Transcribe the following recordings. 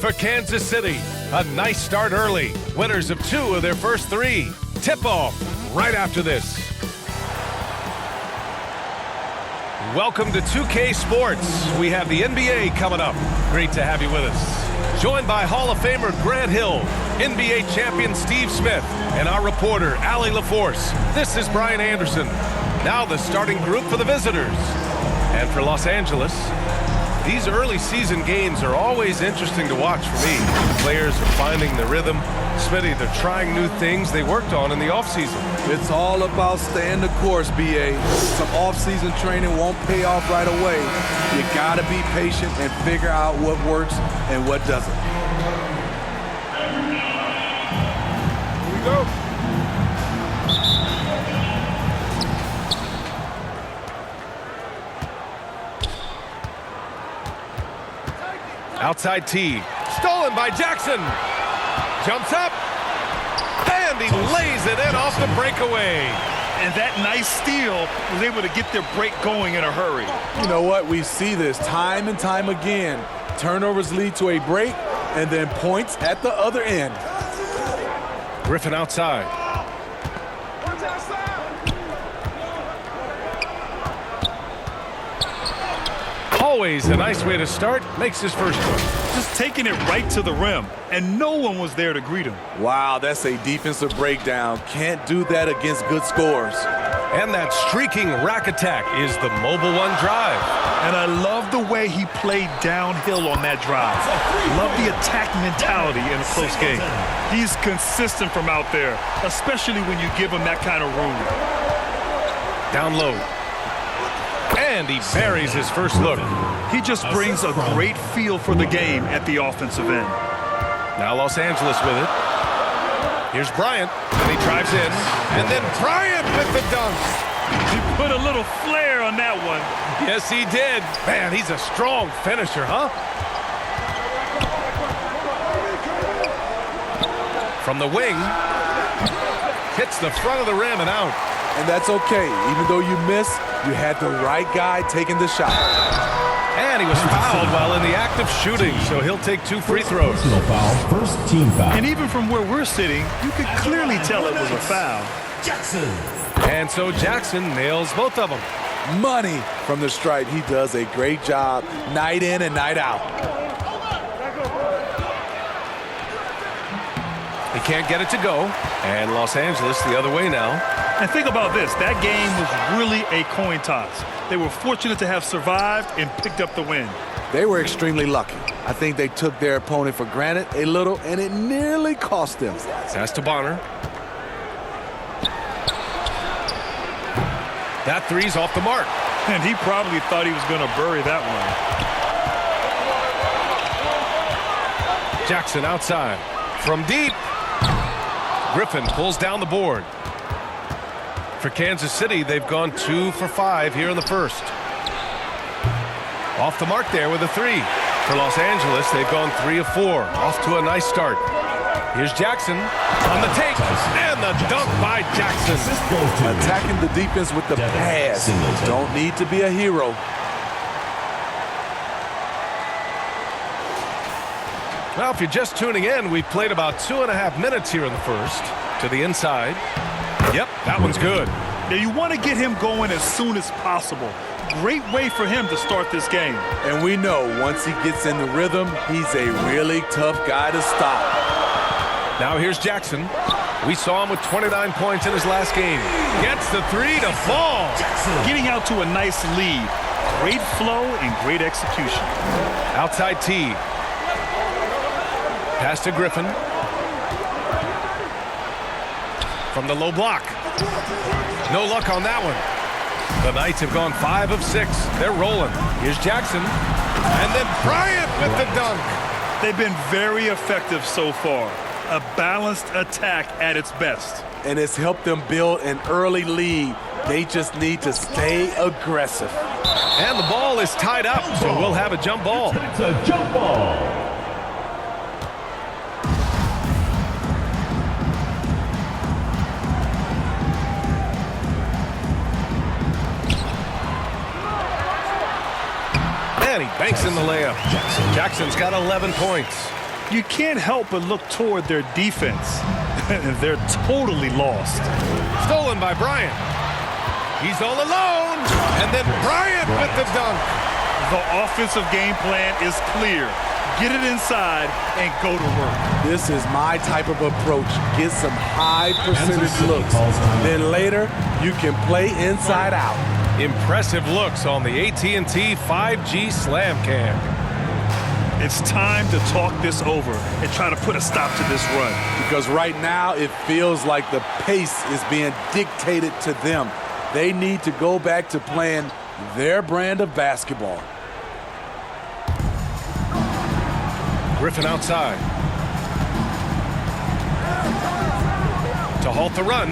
for Kansas City. A nice start early. Winners of 2 of their first 3. Tip-off right after this. Welcome to 2K Sports. We have the NBA coming up. Great to have you with us. Joined by Hall of Famer Grant Hill, NBA champion Steve Smith, and our reporter Allie LaForce. This is Brian Anderson. Now the starting group for the visitors. And for Los Angeles, these early season games are always interesting to watch for me. Players are finding the rhythm. Smitty, they're trying new things they worked on in the offseason. It's all about staying the course, BA. Some off-season training won't pay off right away. You got to be patient and figure out what works and what doesn't. Here we go. Outside T, stolen by Jackson. Jumps up, and he lays it in off the breakaway. And that nice steal was able to get their break going in a hurry. You know what? We see this time and time again. Turnovers lead to a break, and then points at the other end. Griffin outside. Always a nice way to start. Makes his first one. Just taking it right to the rim, and no one was there to greet him. Wow, that's a defensive breakdown. Can't do that against good scores. And that streaking rack attack is the Mobile One drive. And I love the way he played downhill on that drive. Love the attack mentality in a close game. He's consistent from out there, especially when you give him that kind of room. Down low. And he buries his first look. He just brings a great feel for the game at the offensive end. Now Los Angeles with it. Here's Bryant, and he drives in. And then Bryant with the dunk. He put a little flair on that one. Yes, he did. Man, he's a strong finisher, huh? From the wing. Hits the front of the rim and out. And that's okay. Even though you miss, you had the right guy taking the shot. And he was fouled while in the act of shooting, so he'll take 2 free throws. First team foul. And even from where we're sitting, you could clearly tell it was a foul. Jackson. And so Jackson nails both of them. Money from the stripe. He does a great job night in and night out. He can't get it to go. And Los Angeles the other way now. And think about this. That game was really a coin toss. They were fortunate to have survived and picked up the win. They were extremely lucky. I think they took their opponent for granted a little, and it nearly cost them. Pass to Bonner. That three's off the mark. And he probably thought he was going to bury that one. Jackson outside. From deep. Griffin pulls down the board. For Kansas City, they've gone 2 for 5 here in the first. Off the mark there with a 3. For Los Angeles, they've gone 3 of 4. Off to a nice start. Here's Jackson on the take, and the dunk by Jackson. Attacking the defense with the pass. Don't need to be a hero. Well, if you're just tuning in, we've played about 2.5 minutes here in the first. To the inside. Yep, that one's good. Now, you want to get him going as soon as possible. Great way for him to start this game. And we know once he gets in the rhythm, he's a really tough guy to stop. Now here's Jackson. We saw him with 29 points in his last game. Gets the 3 to fall. Getting out to a nice lead. Great flow and great execution. Outside T. Pass to Griffin. From the low block. No luck on that one. The Knights have gone 5 of 6. They're rolling. Here's Jackson. And then Bryant with the dunk. They've been very effective so far. A balanced attack at its best. And it's helped them build an early lead. They just need to stay aggressive. And the ball is tied up, so we'll have a jump ball. It's a jump ball. And he banks in the layup. Jackson's got 11 points. You can't help but look toward their defense. They're totally lost. Stolen by Bryant. He's all alone. And then Bryant with the dunk. The offensive game plan is clear. Get it inside and go to work. This is my type of approach. Get some high percentage looks. Then later, you can play inside out. Impressive looks on the AT&T 5G Slam Cam. It's time to talk this over and try to put a stop to this run. Because right now, it feels like the pace is being dictated to them. They need to go back to playing their brand of basketball. Griffin outside. To halt the run.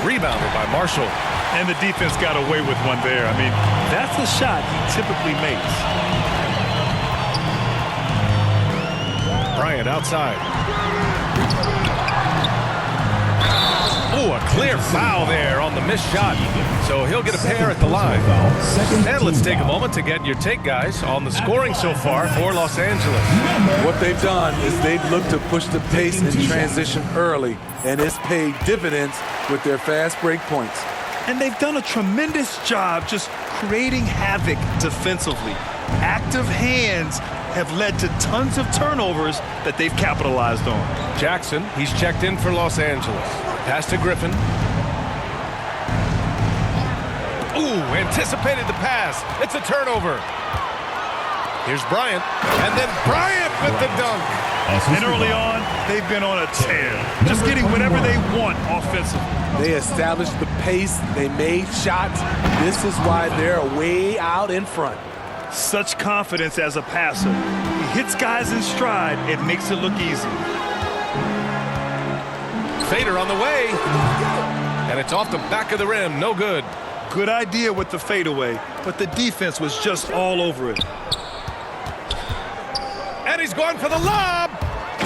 Rebounded by Marshall. And the defense got away with one there. I mean, that's a shot he typically makes. Bryant outside. Oh, a clear foul there on the missed shot. So he'll get a pair at the line. And let's take a moment to get your take, guys, on the scoring so far for Los Angeles. What they've done is they've looked to push the pace in transition early, and it's paid dividends with their fast break points. And they've done a tremendous job just creating havoc defensively. Active hands have led to tons of turnovers that they've capitalized on. Jackson, he's checked in for Los Angeles. Pass to Griffin. Ooh, anticipated the pass. It's a turnover. Here's Bryant. And then Bryant with the dunk. And early on, they've been on a tear. Just getting whatever they want offensively. They established the pace. They made shots. This is why they're way out in front. Such confidence as a passer. He hits guys in stride. It makes it look easy. Fader on the way. And it's off the back of the rim. No good. Good idea with the fadeaway, but the defense was just all over it. And he's going for the lob.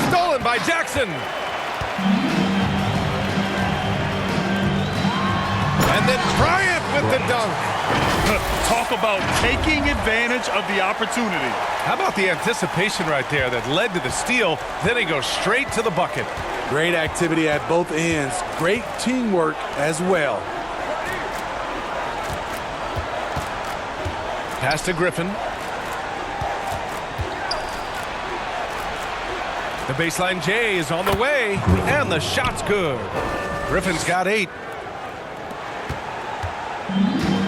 Stolen by Jackson. And then Bryant with the dunk. Talk about taking advantage of the opportunity. How about the anticipation right there that led to the steal? Then he goes straight to the bucket. Great activity at both ends. Great teamwork as well. Pass to Griffin. The baseline J is on the way, and the shot's good. Griffin's got 8.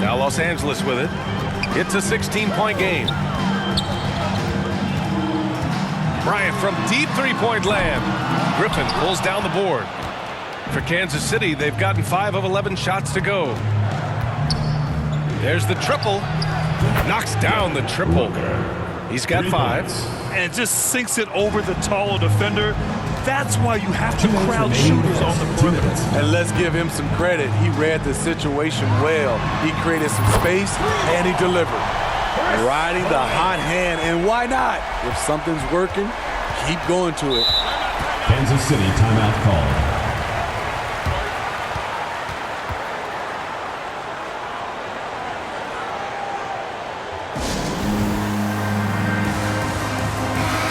Now Los Angeles with it. It's a 16-point game. Bryant from deep three-point land. Griffin pulls down the board. For Kansas City, they've gotten 5 of 11 shots to go. There's the triple. Knocks down the triple. He's got 5. And just sinks it over the taller defender. That's why you have to crowd shooters on the perimeter. And let's give him some credit. He read the situation well. He created some space, and he delivered. Riding the hot hand, and why not? If something's working, keep going to it. Kansas City timeout called.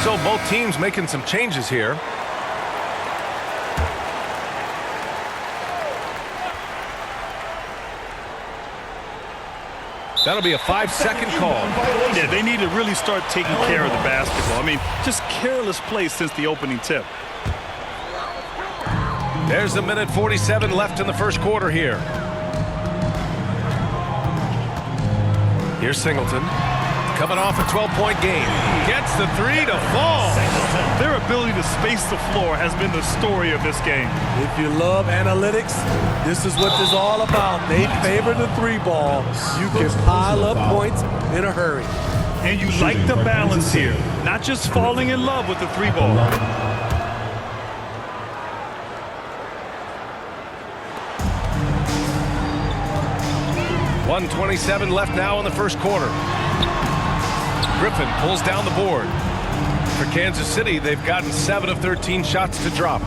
So both teams making some changes here. That'll be a 5-second call. Yeah, they need to really start taking care of the basketball. I mean, just careless play since the opening tip. There's a minute 47 left in the first quarter here. Here's Singleton. Coming off a 12-point game. Gets the 3 to fall. Their ability to space the floor has been the story of this game. If you love analytics, this is what this is all about. They favor the 3-ball. You can pile up points in a hurry. And you like the balance here. Not just falling in love with the 3-ball. .127 left now in the first quarter. Griffin pulls down the board. For Kansas City, they've gotten 7 of 13 shots to drop.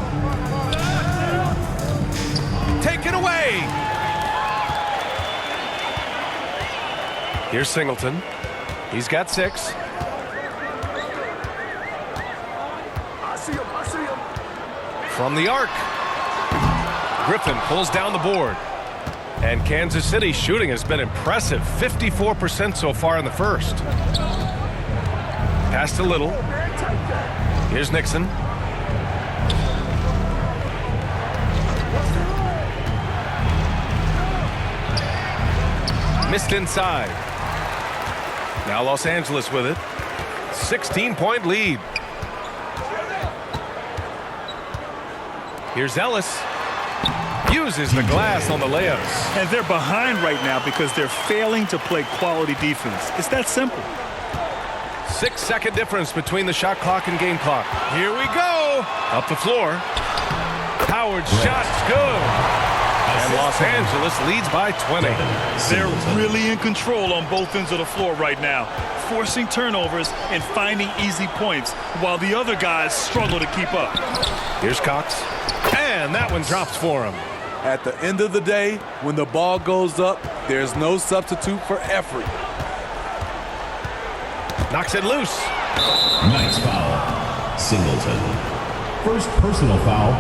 Taken away! Here's Singleton. He's got 6. From the arc. Griffin pulls down the board. And Kansas City's shooting has been impressive. 54% so far in the first. Pass to Little. Here's Nixon. Missed inside. Now Los Angeles with it. 16-point lead. Here's Ellis. Uses the glass on the layups. And they're behind right now because they're failing to play quality defense. It's that simple. 6-second difference between the shot clock and game clock. Here we go. Up the floor. Howard's shot's good. And Los Angeles leads by 20. They're really in control on both ends of the floor right now, forcing turnovers and finding easy points while the other guys struggle to keep up. Here's Cox. And that one drops for him. At the end of the day, when the ball goes up, there's no substitute for effort. Knocks it loose. Nice foul. Singleton. First personal foul.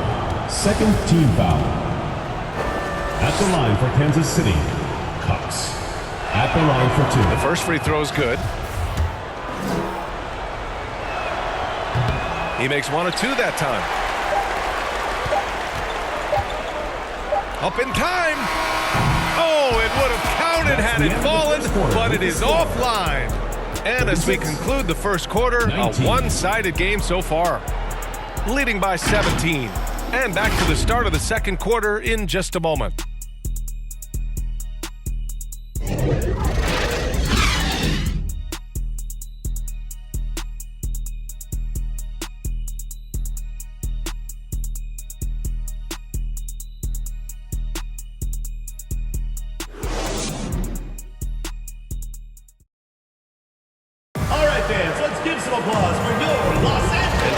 Second team foul. At the line for Kansas City, Cox. At the line for 2. The first free throw is good. He makes 1 of 2 that time. Up in time. Oh, it would have counted had it fallen, but it is offline. And as we conclude the first quarter, a one-sided game so far. Leading by 17. And back to the start of the second quarter in just a moment.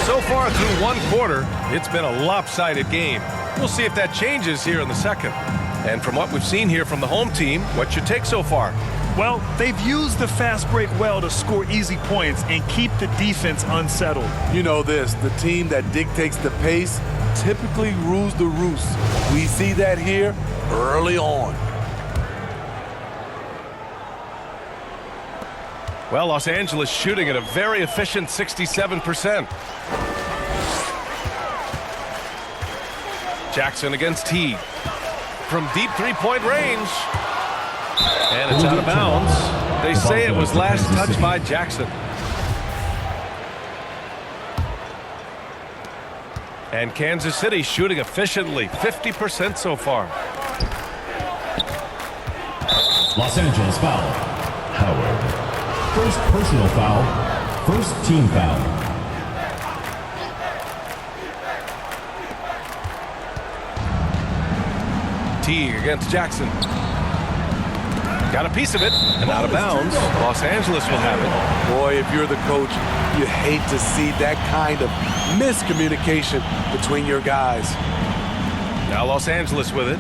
So far through one quarter, it's been a lopsided game. We'll see if that changes here in the second. And from what we've seen here from the home team, what's your take so far? Well, they've used the fast break well to score easy points and keep the defense unsettled. You know this, the team that dictates the pace typically rules the roost. We see that here early on. Well, Los Angeles shooting at a very efficient 67%. Jackson against Teague. From deep three-point range. And it's out of bounds. They say it was last touched by Jackson. And Kansas City shooting efficiently, 50% so far. Los Angeles foul. Howard. First personal foul. First team foul. Teague against Jackson. Got a piece of it and out of bounds. Los Angeles will have it. Boy, if you're the coach, you hate to see that kind of miscommunication between your guys. Now Los Angeles with it.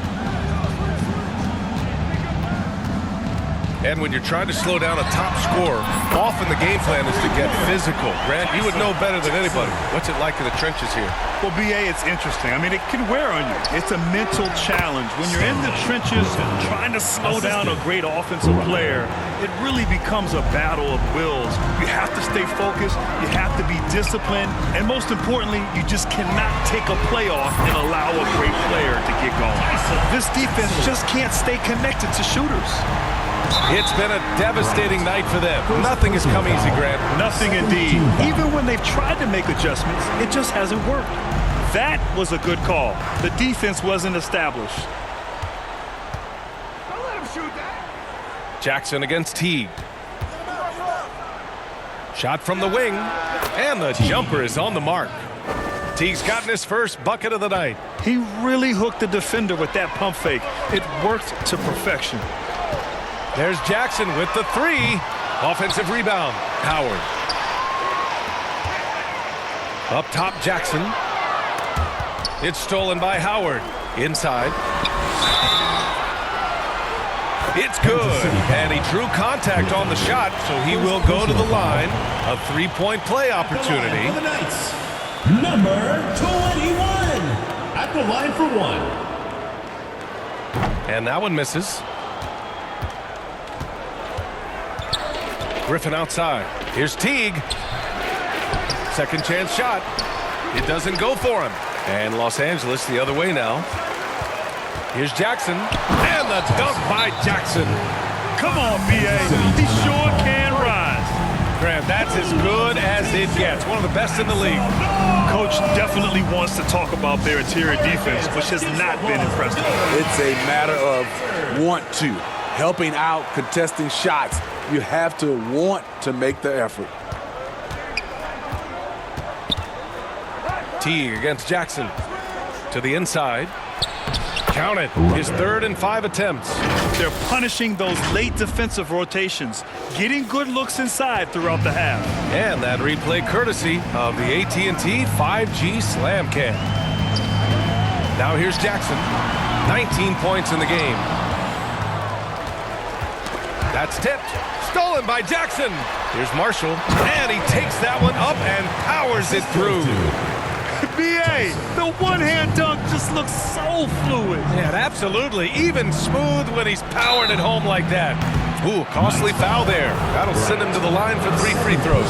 And when you're trying to slow down a top scorer, often the game plan is to get physical. Grant, you would know better than anybody. What's it like in the trenches here? Well, B.A., it's interesting. I mean, it can wear on you. It's a mental challenge. When you're in the trenches trying to slow down a great offensive player, it really becomes a battle of wills. You have to stay focused. You have to be disciplined. And most importantly, you just cannot take a play off and allow a great player to get going. This defense just can't stay connected to shooters. It's been a devastating night for them. Nothing has come easy, Grant. Nothing indeed. Even when they've tried to make adjustments, it just hasn't worked. That was a good call. The defense wasn't established. Don't let him shoot that. Jackson against Teague. Shot from the wing, and the jumper is on the mark. Teague's gotten his first bucket of the night. He really hooked the defender with that pump fake. It worked to perfection. There's Jackson with the three. Offensive rebound. Howard. Up top, Jackson. It's stolen by Howard. Inside. It's good. And he drew contact on the shot, so he will go to the line. A three-point play opportunity. number 21. At the line for one. And that one misses. Griffin outside. Here's Teague. Second chance shot. It doesn't go for him. And Los Angeles the other way now. Here's Jackson. And the dunk by Jackson. Come on, B.A. He sure can rise. Graham, that's as good as it gets. One of the best in the league. Coach definitely wants to talk about their interior defense, which has not been impressive. It's a matter of want to. Helping out, contesting shots. You have to want to make the effort. Teague against Jackson. To the inside. Count it. His 3rd and 5 attempts. They're punishing those late defensive rotations, getting good looks inside throughout the half. And that replay courtesy of the AT&T 5G Slam Cam. Now here's Jackson. 19 points in the game. That's tipped. Stolen by Jackson. Here's Marshall. And he takes that one up and powers it through. B.A., the one-hand dunk just looks so fluid. Yeah, absolutely. Even smooth when he's powering it home like that. Ooh, costly foul there. That'll send him to the line for 3 free throws.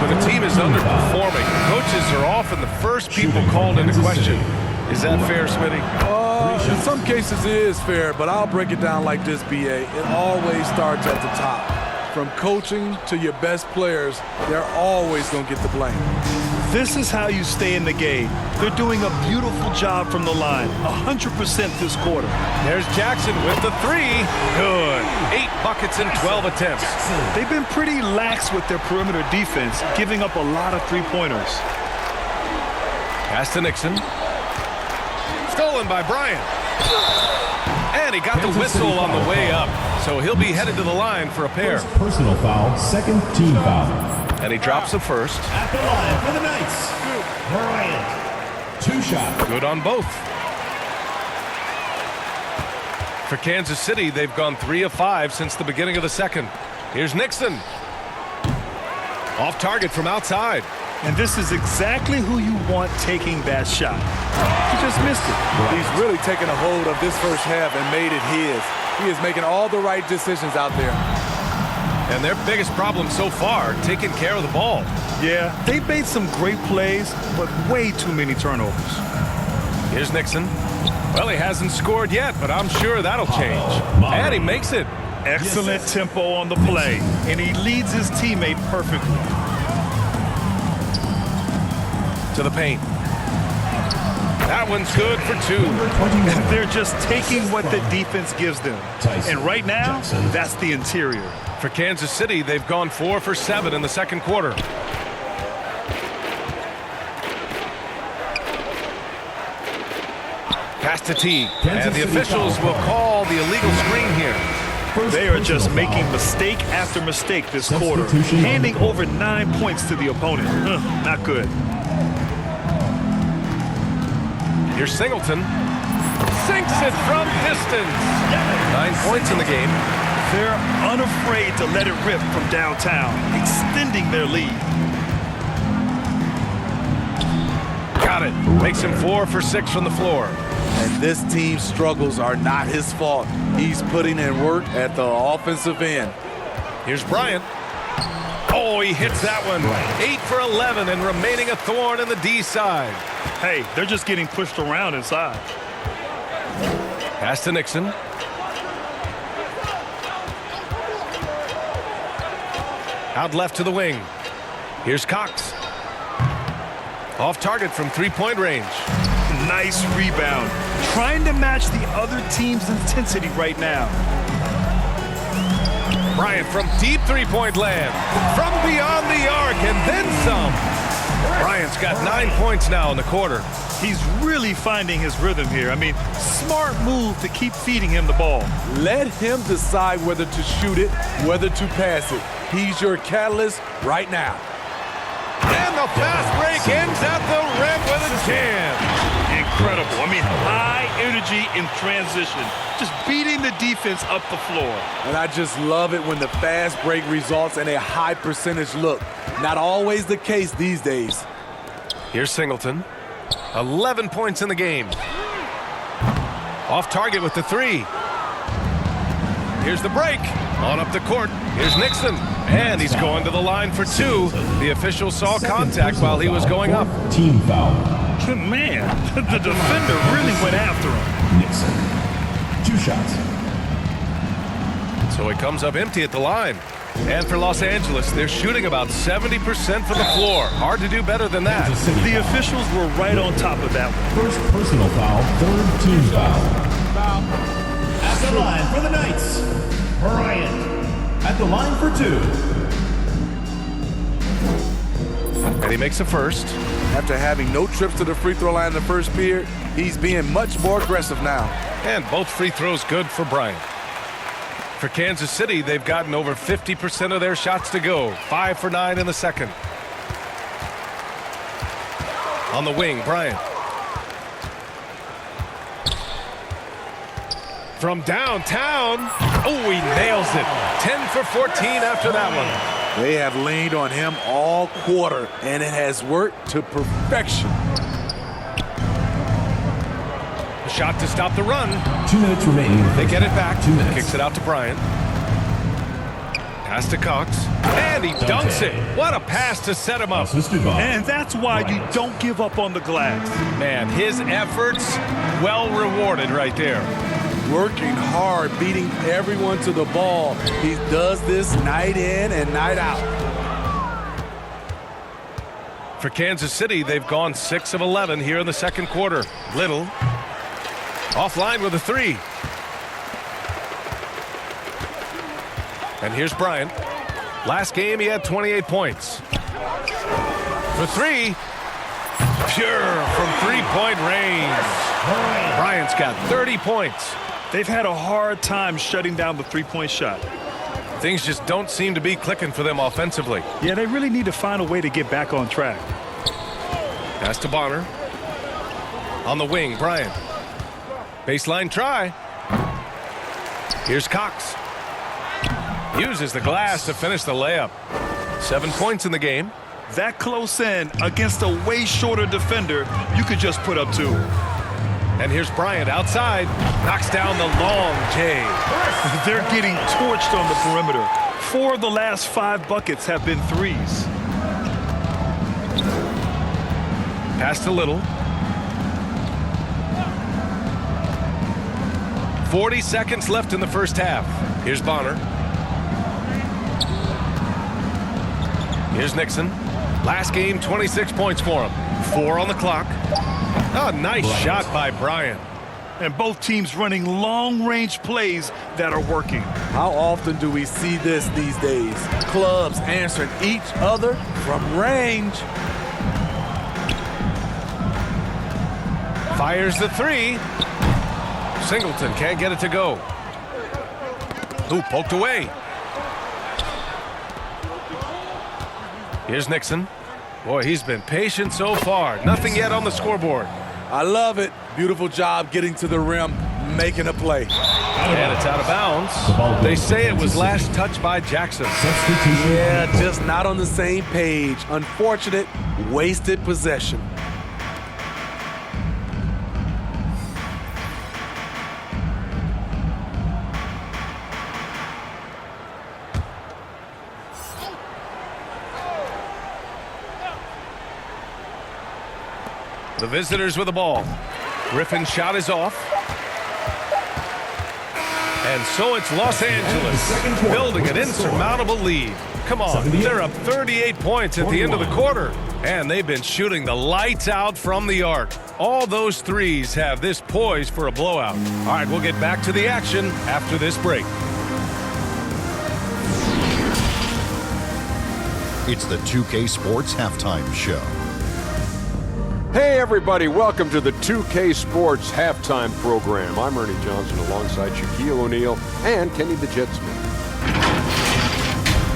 But the team is underperforming. Coaches are often the first people called into question. Is that fair, Smitty? In some cases it is fair, but I'll break it down like this, B.A. It always starts at the top. From coaching to your best players, they're always going to get the blame. This is how you stay in the game. They're doing a beautiful job from the line, 100% this quarter. There's Jackson with the 3. Good. 8 buckets in 12 attempts. They've been pretty lax with their perimeter defense, giving up a lot of three-pointers. Pass to Nixon. Stolen by Bryant. And he got the whistle on the way up. So he'll be headed to the line for a pair. First personal foul, second team foul. And he drops the first. At the line for the Knights, Bryant. 2 shots. Good on both. For Kansas City, they've gone 3 of 5 since the beginning of the second. Here's Nixon. Off target from outside. And this is exactly who you want taking that shot. He just missed it. He's really taken a hold of this first half and made it his. He is making all the right decisions out there. And their biggest problem so far, taking care of the ball. Yeah, they've made some great plays, but way too many turnovers. Here's Nixon. Well, he hasn't scored yet, but I'm sure that'll change. And he makes it. Excellent tempo on the play, and he leads his teammate perfectly. To the paint. That one's good for 2. They're just taking what the defense gives them. And right now, that's the interior. For Kansas City, they've gone 4 for 7 in the second quarter. Pass to Teague. And the officials will call the illegal screen here. They are just making mistake after mistake this quarter, handing over 9 points to the opponent. Not good. Here's Singleton. Sinks it from distance. 9 points in the game. They're unafraid to let it rip from downtown, extending their lead. Got it. Makes him 4 for 6 from the floor. And this team's struggles are not his fault. He's putting in work at the offensive end. Here's Bryant. Oh, he hits that one. 8 for 11 and remaining a thorn in the D side. Hey, they're just getting pushed around inside. Pass to Nixon. Out left to the wing. Here's Cox. Off target from 3-point range. Nice rebound. Trying to match the other team's intensity right now. Bryant from deep 3-point land. From beyond the arc and then some. Bryant's got 9 points now in the quarter. He's really finding his rhythm here. I mean, smart move to keep feeding him the ball. Let him decide whether to shoot it, whether to pass it. He's your catalyst right now. And the fast break ends at the rim with a jam. Incredible. I mean, high energy in transition. Just beating the defense up the floor. And I just love it when the fast break results in a high percentage look. Not always the case these days. Here's Singleton. 11 points in the game. Off target with the 3. Here's the break. On up the court. Here's Nixon. And he's going to the line for 2. The official saw contact while he was going up. Team foul. Man, the defender really went after him. Nixon. 2 shots. So he comes up empty at the line. And for Los Angeles, they're shooting about 70% from the floor. Hard to do better than that. The officials were right on top of that one. First personal foul, 3rd team foul. At the line for the Knights, Bryant. At the line for 2. And he makes a first. After having no trips to the free throw line in the first period, he's being much more aggressive now. And both free throws good for Bryant. For Kansas City, they've gotten over 50% of their shots to go. 5 for 9 in the second. On the wing, Bryant. From downtown. Oh, he nails it. 10 for 14 after that one. They have leaned on him all quarter, and it has worked to perfection. Shot to stop the run. 2 minutes remaining. They get it back. 2 minutes. Kicks it out to Bryant. Pass to Cox. And he dunks it. What a pass to set him up. Assisted by And that's why you don't give up on the glass. Man, his efforts well rewarded right there. Working hard, beating everyone to the ball. He does this night in and night out. For Kansas City, they've gone 6 of 11 here in the second quarter. Little. Offline with a 3. And here's Bryant. Last game, he had 28 points. For 3. Pure from 3-point range. Bryant's got 30 points. They've had a hard time shutting down the three-point shot. Things just don't seem to be clicking for them offensively. Yeah, they really need to find a way to get back on track. Pass to Bonner. On the wing, Bryant. Baseline try. Here's Cox. Uses the glass to finish the layup. 7 points in the game. That close in against a way shorter defender, you could just put up 2. And here's Bryant outside. Knocks down the long J. They're getting torched on the perimeter. 4 of the last 5 buckets have been threes. Pass to Little. 40 seconds left in the first half. Here's Bonner. Here's Nixon. Last game, 26 points for him. 4 on the clock. Oh, nice shot by Bryant. And both teams running long-range plays that are working. How often do we see this these days? Clubs answering each other from range. Fires the 3. Singleton can't get it to go. Ooh, poked away. Here's Nixon. Boy, he's been patient so far. Nothing yet on the scoreboard. I love it. Beautiful job getting to the rim, making a play. And it's out of bounds. They say it was last touched by Jackson. Yeah, just not on the same page. Unfortunate, wasted possession. The visitors with the ball. Griffin's shot is off. And so it's Los Angeles building an insurmountable lead. Come on, they're up 38 points at the end of the quarter. And they've been shooting the lights out from the arc. All those threes have this poised for a blowout. All right, we'll get back to the action after this break. It's the 2K Sports Halftime Show. Hey everybody, welcome to the 2K Sports Halftime Program. I'm Ernie Johnson alongside Shaquille O'Neal and Kenny the Jet Smith.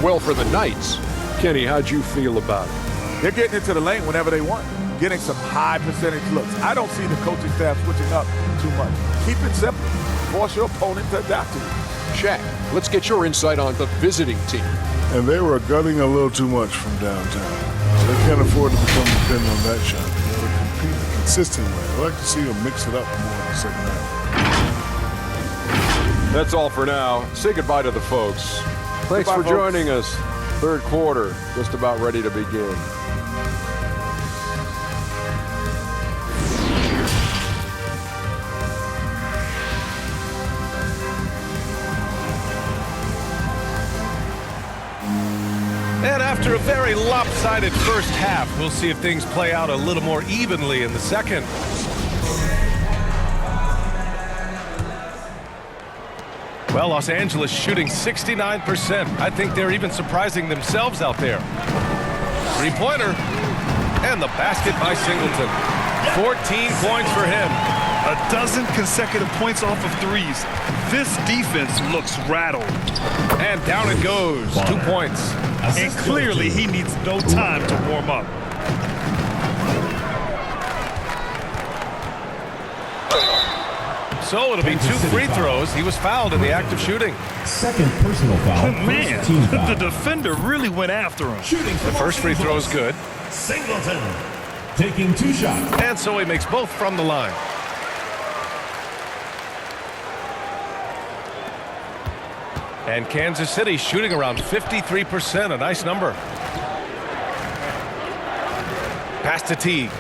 Well, for the Knights, Kenny, how'd you feel about it? They're getting into the lane whenever they want, getting some high percentage looks. I don't see the coaching staff switching up too much. Keep it simple. Force your opponent to adapt to you. Shaq, let's get your insight on the visiting team. And they were gunning a little too much from downtown. They can't afford to become dependent on that shot. They got to compete the consistent way. I'd like to see them mix it up more in the second half. That's all for now. Say goodbye to the folks. Thanks for joining us. Third quarter, just about ready to begin. And after a very lopsided first half, we'll see if things play out a little more evenly in the second. Well, Los Angeles shooting 69%. I think they're even surprising themselves out there. Three-pointer. And the basket by Singleton. 14 points for him. A dozen consecutive points off of threes. This defense looks rattled. And down it goes. 2 points. And clearly he needs no time to warm up. So it'll be 2 free throws. He was fouled in the act of shooting. Second personal foul. Man, First team foul. the defender really went after him. Shooting The first free throw is good. Singleton taking 2 shots. And so he makes both from the line. And Kansas City shooting around 53%, a nice number. Pass to Teague.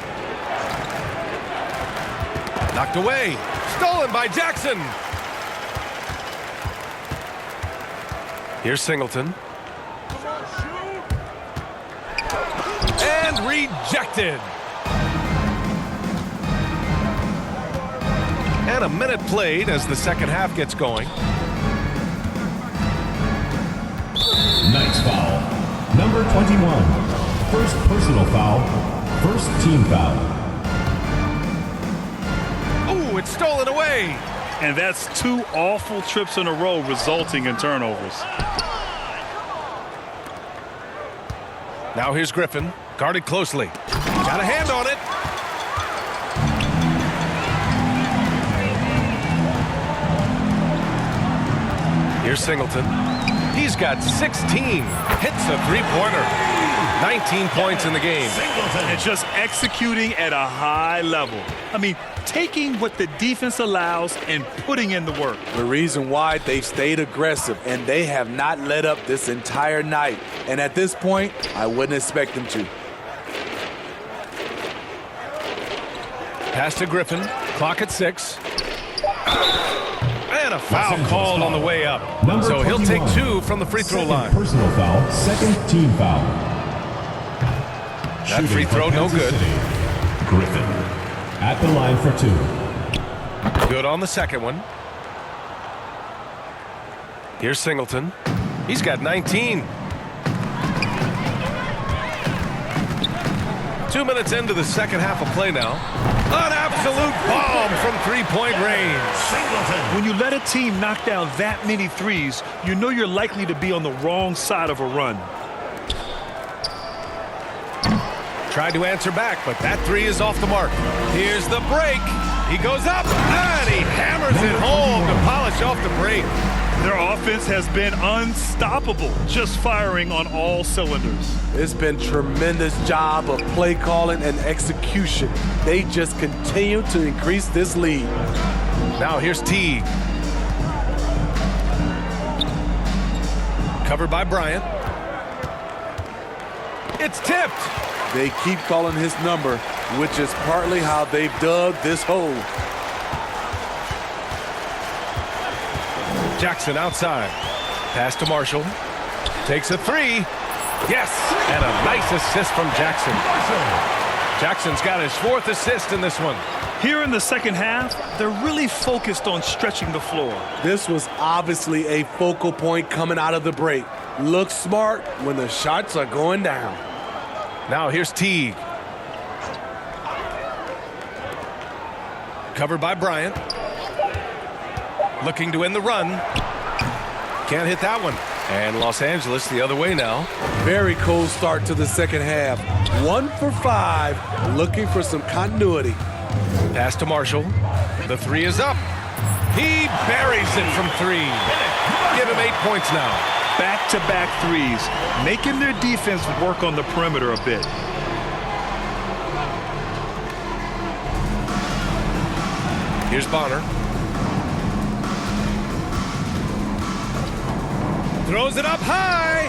Knocked away. Stolen by Jackson. Here's Singleton. And rejected. And a minute played as the second half gets going. Nice foul. Number 21. First personal foul. First team foul. Ooh, it's stolen away. And that's 2 awful trips in a row resulting in turnovers. Now here's Griffin. Guarded closely. Got a hand on it. Here's Singleton. He's got 16. Hits a three-pointer. 19 points in the game. And just executing at a high level. I mean, taking what the defense allows and putting in the work. The reason why they've stayed aggressive and they have not let up this entire night. And at this point, I wouldn't expect them to. Pass to Griffin. Clock at 6. And a foul called on the way up. Number So he'll take 21. 2 from the free throw Second line. personal foul. Second team foul. That free throw no good. Griffin at the line for 2. Good on the second one. Here's Singleton. He's got 19. 2 minutes into the second half of play now. An absolute bomb from three-point range. When you let a team knock down that many threes, you know you're likely to be on the wrong side of a run. Tried to answer back, but that three is off the mark. Here's the break. He goes up, and he hammers it home to polish off the break. Their offense has been unstoppable, just firing on all cylinders. It's been tremendous job of play calling and execution. They just continue to increase this lead. Now here's Teague. Covered by Bryant. It's tipped. They keep calling his number, which is partly how they've dug this hole. Jackson outside. Pass to Marshall. Takes a three. Yes! And a nice assist from Jackson. Jackson's got his 4th assist in this one. Here in the second half, they're really focused on stretching the floor. This was obviously a focal point coming out of the break. Look smart when the shots are going down. Now here's Teague. Covered by Bryant. Looking to end the run. Can't hit that one. And Los Angeles the other way now. Very cold start to the second half. 1 for 5, looking for some continuity. Pass to Marshall. The three is up. He buries it from 3. Give him 8 points now. Back-to-back threes, making their defense work on the perimeter a bit. Here's Bonner. Throws it up high.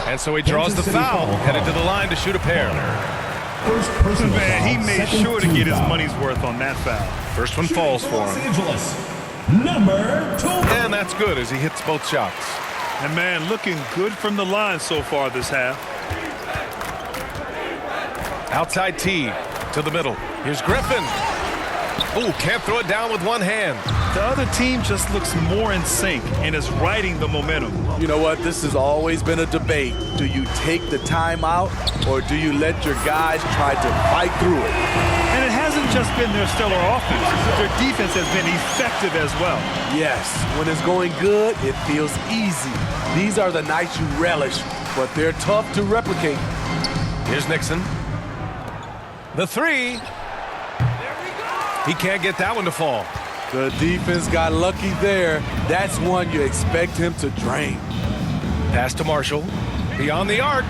And so he draws the foul, headed to the line to shoot a pair. First personal Man, foul, he made second sure to team get his foul. money's worth on that foul. First one falls for Los him. Angeles, number 2. And that's good as he hits both shots. And man, looking good from the line so far this half. Outside T to the middle. Here's Griffin. Ooh, can't throw it down with one hand. The other team just looks more in sync and is riding the momentum. You know what? This has always been a debate. Do you take the timeout or do you let your guys try to fight through it? And it hasn't just been their stellar offense. Their defense has been effective as well. Yes, when it's going good, it feels easy. These are the nights you relish, but they're tough to replicate. Here's Nixon. The three. He can't get that one to fall. The defense got lucky there. That's one you expect him to drain. Pass to Marshall. Beyond the arc.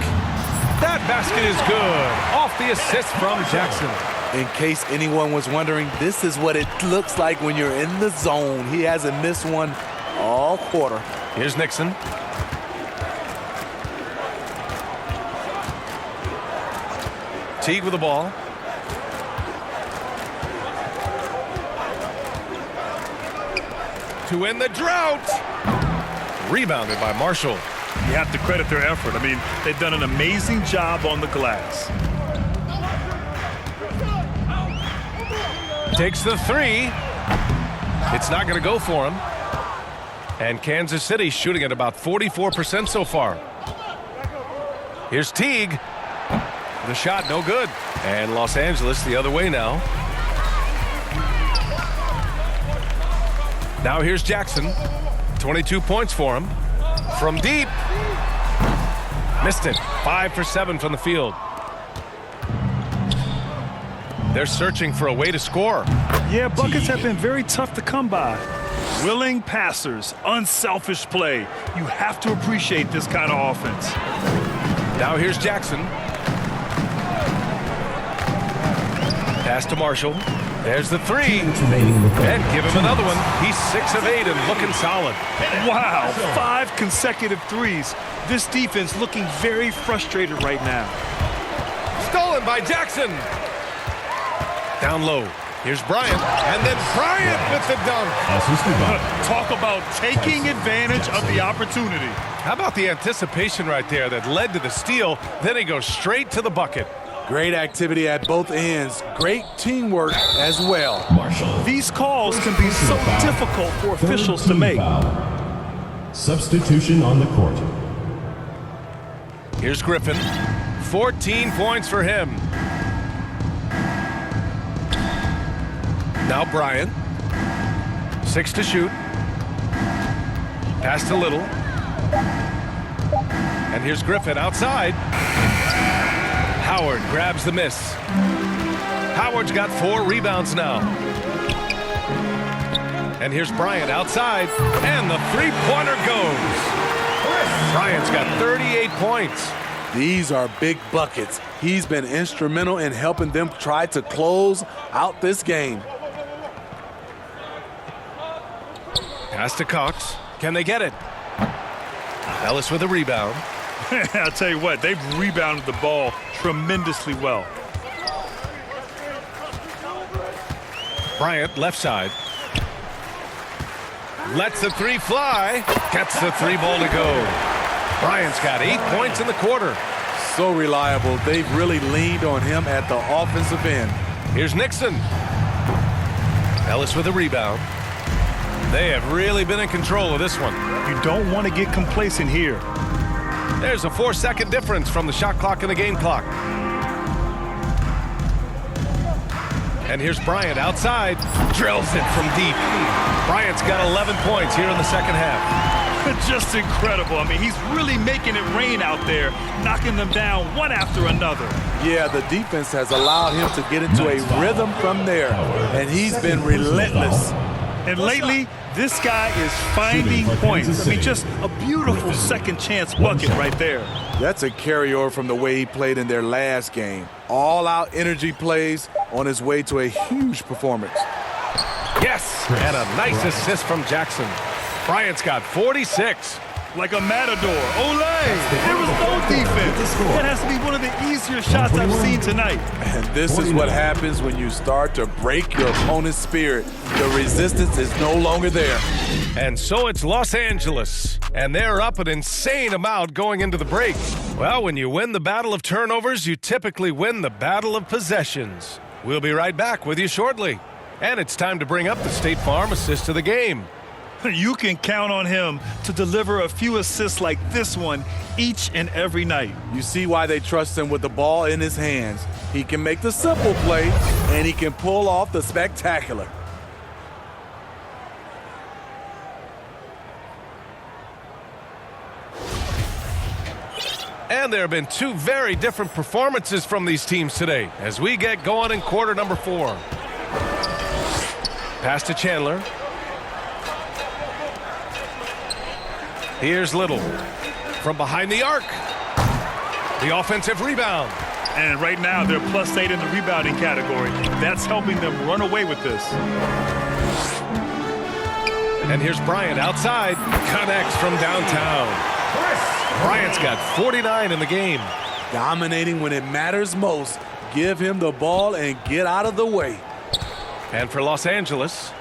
That basket is good. Off the assist from Jackson. In case anyone was wondering, this is what it looks like when you're in the zone. He hasn't missed one all quarter. Here's Nixon. Teague with the ball. To end the drought. Rebounded by Marshall. You have to credit their effort. I mean, they've done an amazing job on the glass. Takes the three. It's not going to go for him. And Kansas City shooting at about 44% so far. Here's Teague. The shot no good. And Los Angeles the other way now. Now here's Jackson. 22 points for him. From deep. Missed it. 5 for 7 from the field. They're searching for a way to score. Yeah, buckets have been very tough to come by. Willing passers, unselfish play. You have to appreciate this kind of offense. Now here's Jackson. Pass to Marshall. There's the three. And give him another one. He's 6 of 8 and looking solid. Wow, 5 consecutive threes. This defense looking very frustrated right now. Stolen by Jackson. Down low. Here's Bryant. And then Bryant with the dunk. Talk about taking advantage of the opportunity. How about the anticipation right there that led to the steal? Then he goes straight to the bucket. Great activity at both ends. Great teamwork as well. Marshall. These calls can be so difficult for officials to make. Substitution on the court. Here's Griffin. 14 points for him. Now Bryant. 6 to shoot. Pass to Little. And here's Griffin outside. Howard grabs the miss. Howard's got 4 rebounds now. And here's Bryant outside. And the three-pointer goes. Bryant's got 38 points. These are big buckets. He's been instrumental in helping them try to close out this game. Pass to Cox. Can they get it? Ellis with a rebound. I'll tell you what, they've rebounded the ball tremendously well. Bryant, left side. Lets the three fly. Gets the three ball to go. Bryant's got 8 points in the quarter. So reliable. They've really leaned on him at the offensive end. Here's Nixon. Ellis with a rebound. They have really been in control of this one. You don't want to get complacent here. There's a 4-second difference from the shot clock and the game clock. And here's Bryant outside. Drills it from deep. Bryant's got 11 points here in the second half. Just incredible. I mean, he's really making it rain out there, knocking them down one after another. Yeah, the defense has allowed him to get into a rhythm from there, and he's been relentless. And lately, this guy is finding points. I mean, just a beautiful second chance bucket right there. That's a carryover from the way he played in their last game. All-out energy plays on his way to a huge performance. Yes, and a nice assist from Jackson. Bryant's got 46. Like a matador. Olay! There was no defense. That has to be one of the easier shots I've seen tonight. And this is what happens when you start to break your opponent's spirit. The resistance is no longer there. And so it's Los Angeles, and they're up an insane amount going into the break. Well, when you win the battle of turnovers, you typically win the battle of possessions. We'll be right back with you shortly. And it's time to bring up the State Farm assist of the game. You can count on him to deliver a few assists like this one each and every night. You see why they trust him with the ball in his hands. He can make the simple play, and he can pull off the spectacular. And there have been two very different performances from these teams today as we get going in quarter number 4. Pass to Chandler. Here's Little from behind the arc. The offensive rebound. And right now, they're +8 in the rebounding category. That's helping them run away with this. And here's Bryant outside. Connects from downtown. Bryant's got 49 in the game. Dominating when it matters most. Give him the ball and get out of the way. And for Los Angeles,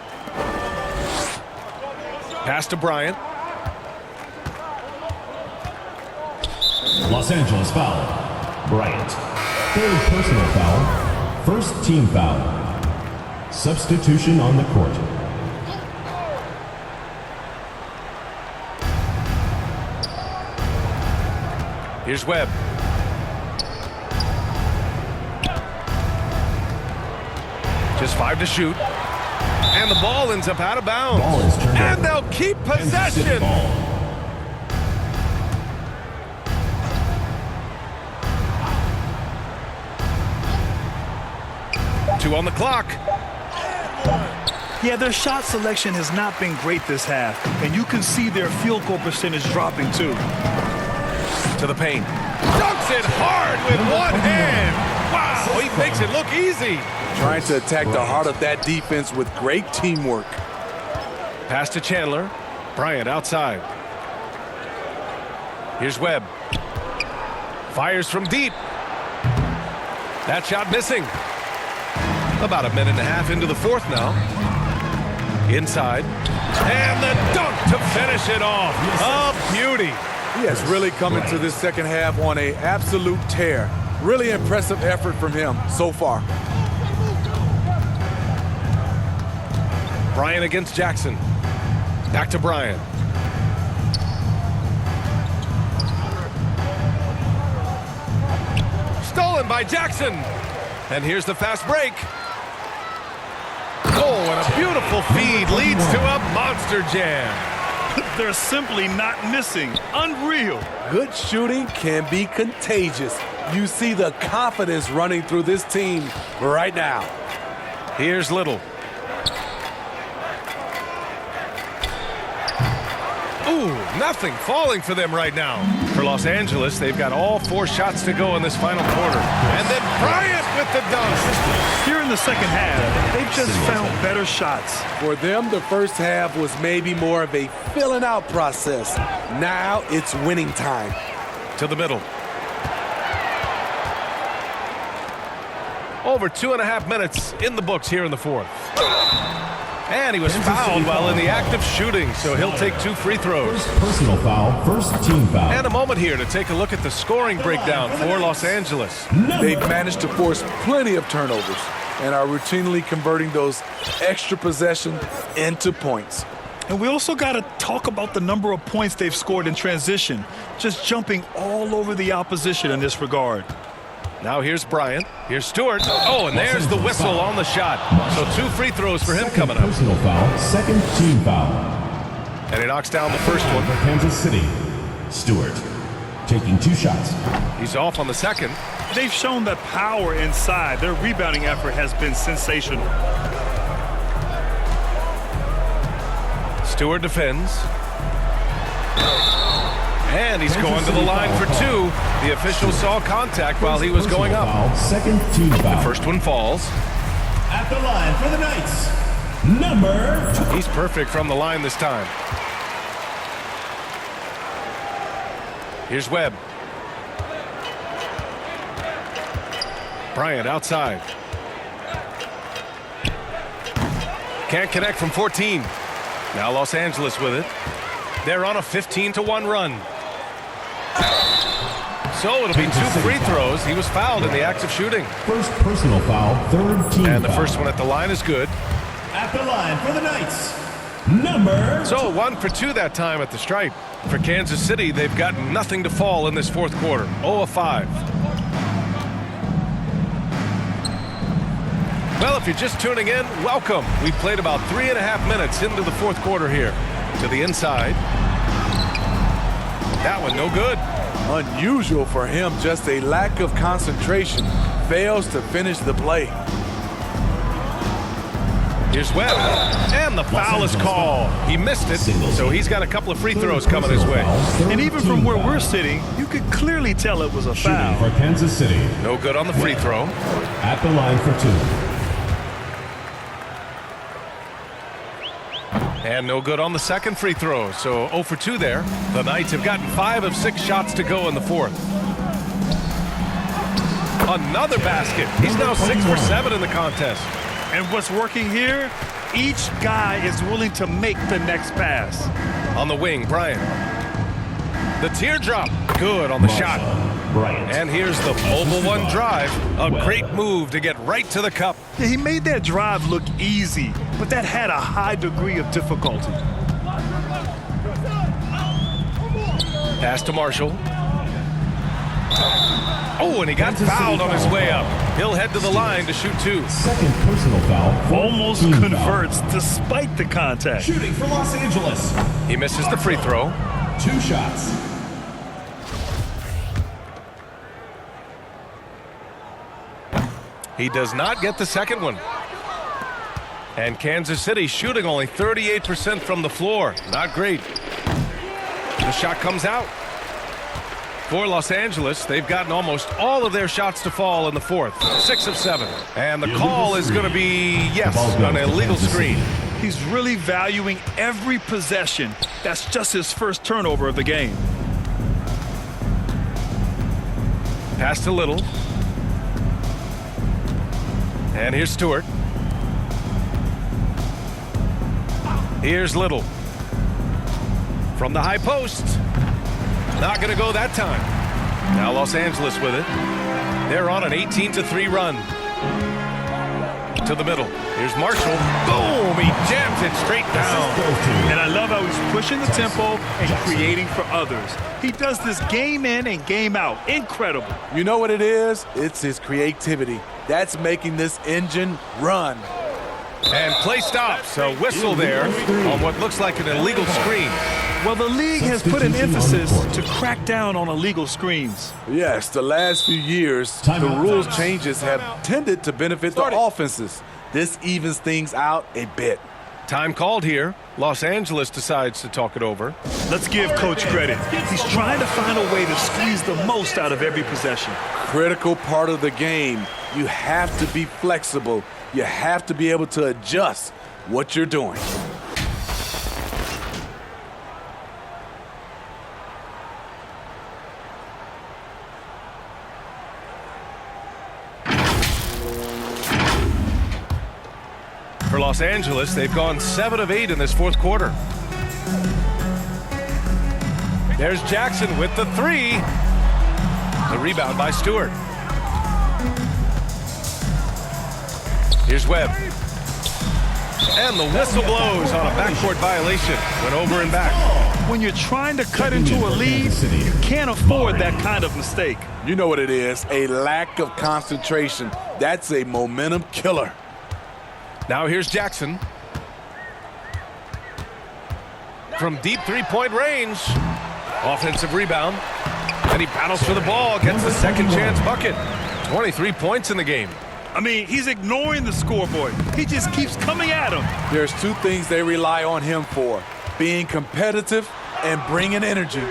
pass to Bryant. Los Angeles foul. Bryant. Third personal foul. First team foul. Substitution on the court. Here's Webb. Just 5 to shoot. And the ball ends up out of bounds. Ball is turned And over. they'll keep possession. Ball. Two on the clock. Yeah, their shot selection has not been great this half, and you can see their field goal percentage dropping too. To the paint. Dunks it hard with one hand. Wow, he makes it look easy. Trying to attack the heart of that defense with great teamwork. Pass to Chandler. Bryant outside. Here's Webb. Fires from deep. That shot missing. About a minute and a half into the fourth now. Inside. And the dunk to finish it off. A beauty. He has really come into this second half on an absolute tear. Really impressive effort from him so far. Bryant against Jackson. Back to Bryant. Stolen by Jackson. And here's the fast break. Oh, and a beautiful feed leads to a monster jam. They're simply not missing. Unreal. Good shooting can be contagious. You see the confidence running through this team right now. Here's Little. Ooh, nothing falling for them right now. For Los Angeles, they've got all 4 shots to go in this final quarter. And then Bryant with the dunk. Here in the second half, they've just found better shots. For them, the first half was maybe more of a filling out process. Now it's winning time. To the middle. Over 2.5 minutes in the books here in the fourth. And he was fouled while in the act of shooting, so he'll take 2 free throws. First personal foul. First team foul. And a moment here to take a look at the scoring breakdown for Los Angeles. They've managed to force plenty of turnovers and are routinely converting those extra possessions into points. And we also got to talk about the number of points they've scored in transition, just jumping all over the opposition in this regard. Now here's Bryant. Here's Stewart. Oh, and there's the whistle on the shot. So 2 free throws for him coming up. Personal foul. Second team foul. And he knocks down the first one. For Kansas City. Stewart taking 2 shots. He's off on the second. They've shown that power inside. Their rebounding effort has been sensational. Stewart defends. And he's going to the line for 2. The official saw contact while he was going up. Foul, second team foul. The first one falls. At the line for the Knights, number 2. He's perfect from the line this time. Here's Webb. Bryant outside. Can't connect from 14. Now Los Angeles with it. They're on a 15-1 run. So it'll be 2 free throws. He was fouled in the act of shooting. First personal foul, third team And the foul. first one at the line is good. At the line for the Knights, number So 1 for 2 that time at the stripe. For Kansas City, they've got nothing to fall in this fourth quarter. 0 of 5. Well, if you're just tuning in, welcome. We played about 3.5 minutes into the fourth quarter here. To the inside. That one no good. Unusual for him, just a lack of concentration. Fails to finish the play. Here's Webb. And the foul is called. He missed it, so he's got a couple of free throws coming his way. And even from where we're sitting, you could clearly tell it was a Shooting foul. for Kansas City. No good on the free throw. At the line for 2. And no good on the second free throw, so 0 for 2 there. The Knights have gotten 5 of 6 shots to go in the fourth. Another basket. He's now 6 for 7 in the contest. And what's working here, each guy is willing to make the next pass. On the wing, Bryant. The teardrop. Good on the shot. Bryant. And here's the mobile one drive. A great move to get right to the cup. Yeah, he made that drive look easy, but that had a high degree of difficulty. Pass to Marshall. Oh, and he got fouled on his way up. He'll head to the line to shoot 2. Second personal foul. Almost team converts despite the contact. Shooting for Los Angeles. He misses the free throw. 2 shots. He does not get the second one. And Kansas City shooting only 38% from the floor. Not great. The shot comes out. For Los Angeles, they've gotten almost all of their shots to fall in the fourth. 6 of 7. And the call is going to be, yes, an illegal screen. He's really valuing every possession. That's just his first turnover of the game. Pass to Little. And here's Stewart. Here's Little. From the high post. Not going to go that time. Now Los Angeles with it. They're on an 18-3 run. To the middle. Here's Marshall. Boom! He jams it straight down. And I love how he's pushing the tempo and creating for others. He does this game in and game out. Incredible. You know what it is? It's his creativity. That's making this engine run. And play stops. A whistle there on what looks like an illegal screen. Well, the league has put an emphasis to crack down on illegal screens. Yes, the last few years, the rules changes have tended to benefit the offenses. This evens things out a bit. Time called here. Los Angeles decides to talk it over. Let's give Coach credit. He's trying to find a way to squeeze the most out of every possession. Critical part of the game. You have to be flexible. You have to be able to adjust what you're doing. For Los Angeles, they've gone 7 of 8 in this fourth quarter. There's Jackson with the 3. The rebound by Stewart. Here's Webb. And the whistle blows on a backcourt violation. Went over and back. When you're trying to cut into a lead, you can't afford that kind of mistake. You know what it is, a lack of concentration. That's a momentum killer. Now here's Jackson. From deep three-point range. Offensive rebound. And he battles for the ball, gets the second chance bucket. 23 points in the game. I mean, he's ignoring the scoreboard. He just keeps coming at him. There's 2 things they rely on him for: being competitive and bringing energy.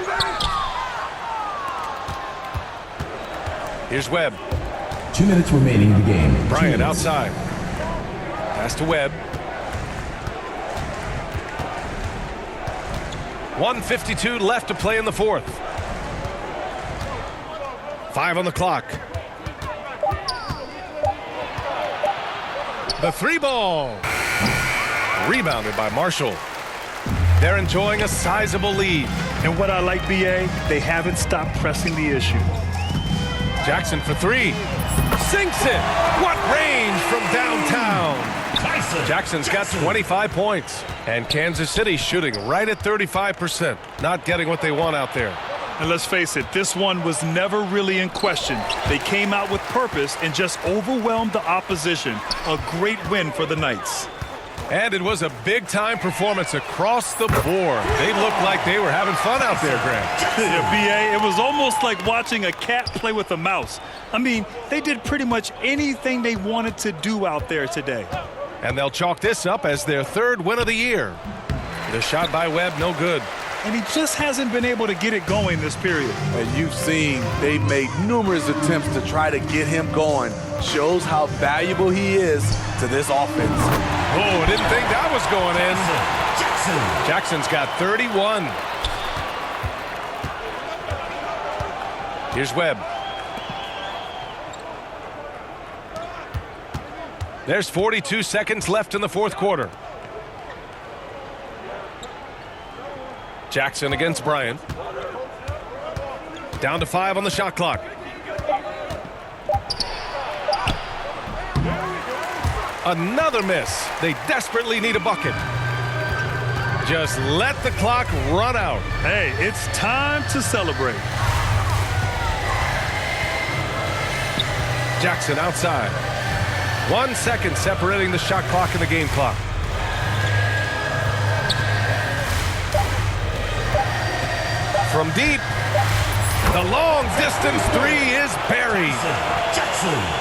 Here's Webb. 2 minutes remaining in the game. Bryant 2 minutes. outside. Pass to Webb. 1:52 left to play in the fourth. 5 on the clock. The 3 ball. Rebounded by Marshall. They're enjoying a sizable lead. And what I like, BA, they haven't stopped pressing the issue. Jackson for 3. Sinks it. What range from downtown. Jackson's got 25 points. And Kansas City shooting right at 35%. Not getting what they want out there. And let's face it, this one was never really in question. They came out with purpose and just overwhelmed the opposition. A great win for the Knights. And it was a big-time performance across the board. They looked like they were having fun out there, Grant. Yeah, BA, it was almost like watching a cat play with a mouse. I mean, they did pretty much anything they wanted to do out there today. And they'll chalk this up as their 3rd win of the year. The shot by Webb, no good. And he just hasn't been able to get it going this period. And you've seen they've made numerous attempts to try to get him going. Shows how valuable he is to this offense. Oh, didn't think that was going in. Jackson's got 31. Here's Webb. There's 42 seconds left in the fourth quarter. Jackson against Bryant. Down to 5 on the shot clock. Another miss. They desperately need a bucket. Just let the clock run out. Hey, it's time to celebrate. Jackson outside. 1 second separating the shot clock and the game clock. From deep, the long distance 3 is buried. Jackson.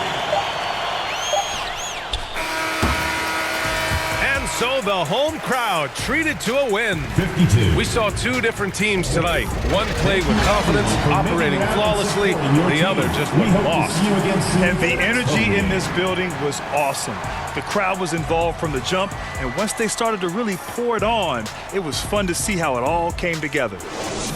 And so the home crowd treated to a win. 52. We saw 2 different teams tonight. One played with confidence, operating flawlessly. The other just was lost. And the energy in this building was awesome. The crowd was involved from the jump, and once they started to really pour it on, it was fun to see how it all came together.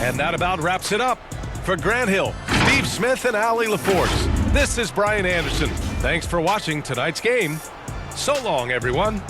And that about wraps it up. For Grant Hill, Steve Smith, and Allie LaForce, this is Brian Anderson. Thanks for watching tonight's game. So long, everyone.